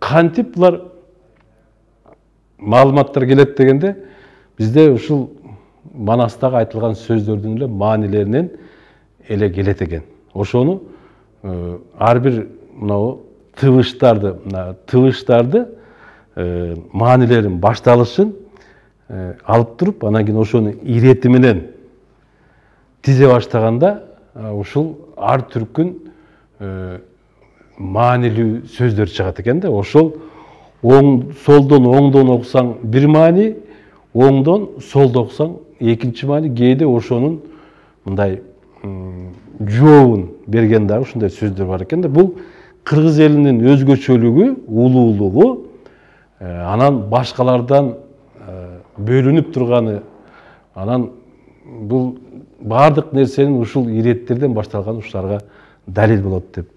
кантип булар маалыматтар келет дегенде бизде ушул Манастагы айтылган сөздөрдүн эле маанилеринен эле келет экен. Ошону ар бир мынау тыбыштарды маанилерин башталышын алып туруп, анан кийин ошону ирети менен тизе баштаганда ушул ар түркүн маанилүү сөздөр чыгат экен да. Ошол солдон оңдон окусаң бир маани, оңдон солдон окусаң экинчи маани, кээде ошонун мындай жообун берген дагы ушундай сөздөр бар экен да. Бул кыргыз элинин өзгөчөлүгү, улуулугу, анан башкалардан бөлүнүп турганы, анан бул бардык нерсенин ушул иреттерден башталган ушуларга далил болот деп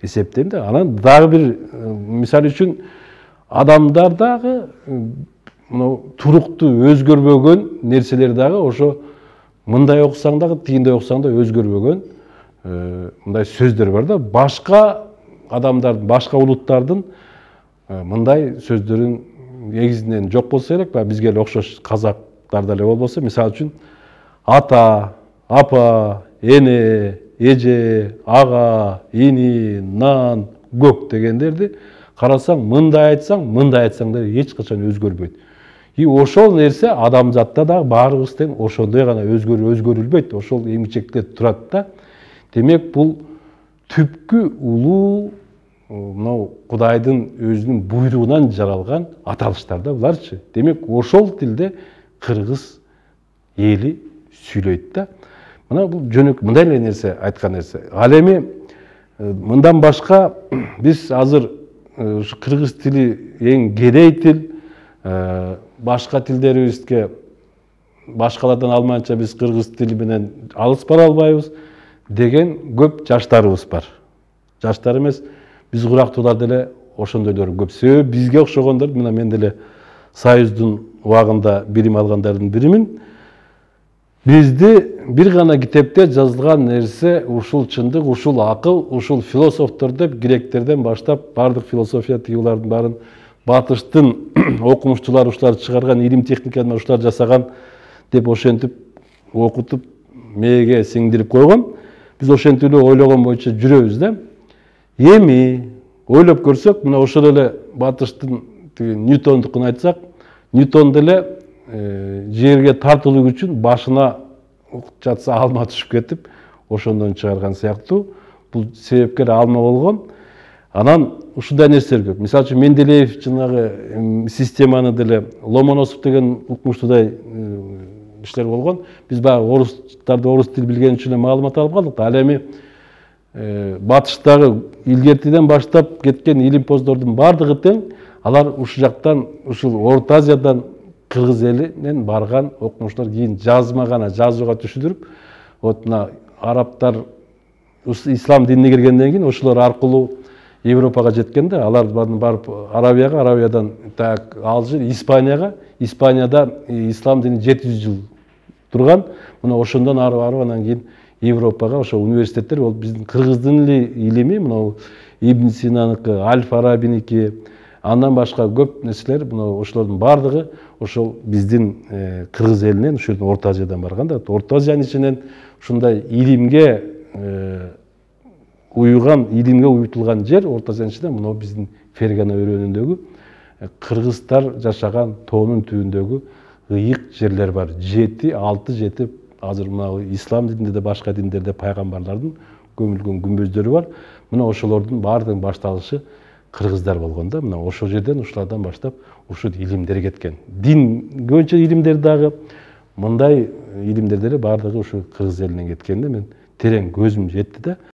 эсептейм да. Анан дагы бир мисал үчүн адамдар дагы мына туруктуу өзгөрбөгөн нерселер дагы ошо мындай окусаң дагы тигиндей окусаң да өзгөрбөгөн мындай сөздөр бар да. Башка адамдардын, башка улуттардын мындай сөздөрүн негизинен жок болсо керек, бизге эле окшош казактарда эле болбосо, мисалы үчүн ата, апа, эне, эже, ага, ини, нан, көк дегендерди карасаң, мындай айтсаң да эч качан өзгөрбөйт. И ошол нерсе адамзатта да баарыбыз тең ошондой гана өзгөрүлбөйт, ошол эмгичекте турат да. Демек бул түпкү улуу мынау Кудайдын өзүнүн буйругунан жаралган аталыштар да буларчы. Демек ошол тилде кыргыз эли сүйлөйт да. Мына бул жөнөк мындай эле нерсе айткан нерсе. Ал эми мындан башка биз азыр кыргыз тили эң кедей тил, башка тилдерибизге башкалардан алмайынча биз кыргыз тили менен алыс бара албайбыз деген көп жаштарыбыз бар. Жаштар эмес, биз курактуулар деле ошондойлор көп. Себеби бизге окшогондор, мына мен деле Союздун убагында билим алгандардын биримин. Бизди бир гана китепте жазылган нерсе ушул чындык, ушул акыл, ушул философтор деп гректерден баштап бардык философия тигилардын баарын батыштын окумуштуулары ушулар чыгарган, илим техниканы ушулар жасаган деп ошентип окутуп мээге сиңдирип койгон. Биз ошентип эле ойлогон боюнча жүрөбүз да. Эми ойлоп көрсөк, мына ошол эле батыштын Ньютондукун айтсак, Ньютон деле жерге тартылуу үчүн башына жатса алма түшүп кетип, ошондон чыгарган сыяктуу. Бул себепкер алма болгон. Анан ушундай нерселер көп. Мисалы үчүн Менделеев жанагы системаны деле Ломоносов деген укмуштуудай иштер болгон. Биз баягы орустарды орус тил билген үчүн маалымат алып калдык. Ал эми батыштагы илгертиден баштап кеткен илимпоздордун бардыгы тең, алар ушул жактан, ушул Орто Азиядан кыргыз элинен барган окумуштуулар кийин жазма гана жазууга түшүндүрүп, вот мына арабтар ислам динине киргенден кийин ошолор аркылуу Европага жеткен да, алар барып Арабияга, Арабиядан так Алжир, Испанияга, Испанияда ислам дини 700 жыл турган. Мына ошондон ары барып анан кийин Европага ошо университеттер болуп, биздин кыргыздын илими, мына Ибн Синаныкы, Аль-Фарабиники, андан башка көп нерселер, мына ошолордун бардыгы ошол биздин кыргыз элинен, ушул Орто Азиядан барган да. Орто Азиянын ичинен ушундай илимге уютулган жер Орто Азиянын ичинде мына биздин Фергана өрөөнүндөгү кыргыздар жашаган тоонун түбүндөгү ыйык жерлер бар. 6-7 азыр мына ислам дининде де башка диндерде пайгамбарлардын көмүлгөн күмбөздөрү бар. Мына ошолордун баардыгынын башталышы кыргыздар болгон да. Мына ошол жерден ушулардан баштап ушул илимдер кеткен. Дин көбүнчө илимдер дагы мындай илимдер деле баардыгы ушу кыргыз элинен кеткен да. Мен терең көзүм жетти да.